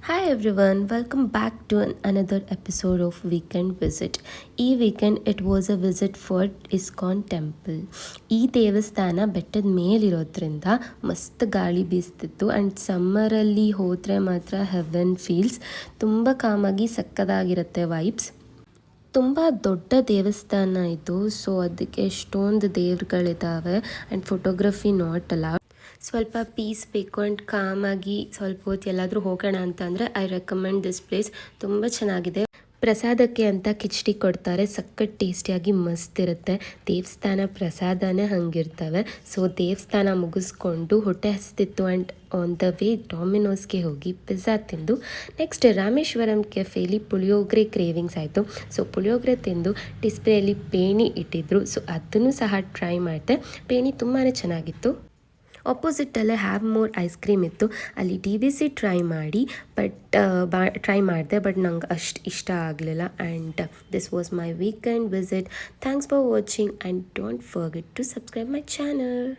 Hi everyone, welcome back to another episode of Weekend Visit. ಈ weekend it was a visit for ISKCON temple. ಈ ದೇವಸ್ಥಾನ ಬೆಟ್ಟದ ಮೇಲಿರೋದ್ರಿಂದ ಮಸ್ತ್ ಗಾಳಿ ಬೀಸ್ತಿತ್ತು ಆ್ಯಂಡ್ ಸಮ್ಮರಲ್ಲಿ ಹೋದರೆ ಮಾತ್ರ ಹೆವೆನ್ ಫೀಲ್ಸ್. ತುಂಬ ಕಾಮಾಗಿ ಸಕ್ಕದಾಗಿರುತ್ತೆ ವೈಬ್ಸ್. ತುಂಬ ದೊಡ್ಡ ದೇವಸ್ಥಾನ ಇದು, ಸೊ ಅದಕ್ಕೆ ಎಷ್ಟೊಂದು ದೇವ್ರುಗಳಿದ್ದಾವೆ ಆ್ಯಂಡ್ ಫೋಟೋಗ್ರಫಿ ನಾಟ್ ಅಲೌಡ್. ಸ್ವಲ್ಪ ಪೀಸ್ ಬೇಕು ಆ್ಯಂಡ್ ಕಾಮಾಗಿ ಸ್ವಲ್ಪ ಹೊತ್ತು ಎಲ್ಲಾದರೂ ಹೋಗೋಣ ಅಂತಂದರೆ ಐ ರೆಕಮೆಂಡ್ ದಿಸ್ ಪ್ಲೇಸ್. ತುಂಬ ಚೆನ್ನಾಗಿದೆ. ಪ್ರಸಾದಕ್ಕೆ ಅಂತ ಕಿಚಡಿ ಕೊಡ್ತಾರೆ, ಸಖತ್ ಟೇಸ್ಟಿಯಾಗಿ ಮಸ್ತ್ ಇರುತ್ತೆ. ದೇವಸ್ಥಾನ ಪ್ರಸಾದನೇ ಹಂಗಿರ್ತವೆ. ಸೊ ದೇವಸ್ಥಾನ ಮುಗಿಸ್ಕೊಂಡು ಹೊಟ್ಟೆ ಹಸ್ತಿತ್ತು ಆ್ಯಂಡ್ ಆನ್ ದ ವೇ ಡಾಮಿನೋಸ್ಗೆ ಹೋಗಿ ಪಿಜ್ಜಾ ತಿಂದು ನೆಕ್ಸ್ಟ್ ರಾಮೇಶ್ವರಂ ಕೆಫೇಲಿ ಪುಳಿಯೋಗರೆ ಕ್ರೇವಿಂಗ್ಸ್ ಆಯಿತು. ಸೊ ಪುಳಿಯೋಗರೆ ತಿಂದು ಡಿಸ್ಪ್ಲೇಯಲ್ಲಿ ಪೇಣಿ ಇಟ್ಟಿದ್ರು, ಸೊ ಅದನ್ನು ಸಹ ಟ್ರೈ ಮಾಡಿದೆ. ಪೇಣಿ ತುಂಬಾ ಚೆನ್ನಾಗಿತ್ತು. ಆಪೋಸಿಟಲ್ಲೇ ಹ್ಯಾವ್ ಮೋರ್ ಐಸ್ ಕ್ರೀಮ್ ಇತ್ತು, ಅಲ್ಲಿ DBC ಟ್ರೈ ಮಾಡಿ ಟ್ರೈ ಮಾಡಿದೆ, ಬಟ್ ನಂಗೆ ಅಷ್ಟು ಇಷ್ಟ ಆಗಲಿಲ್ಲ. And this was my weekend visit. Thanks for watching and don't forget to subscribe my channel.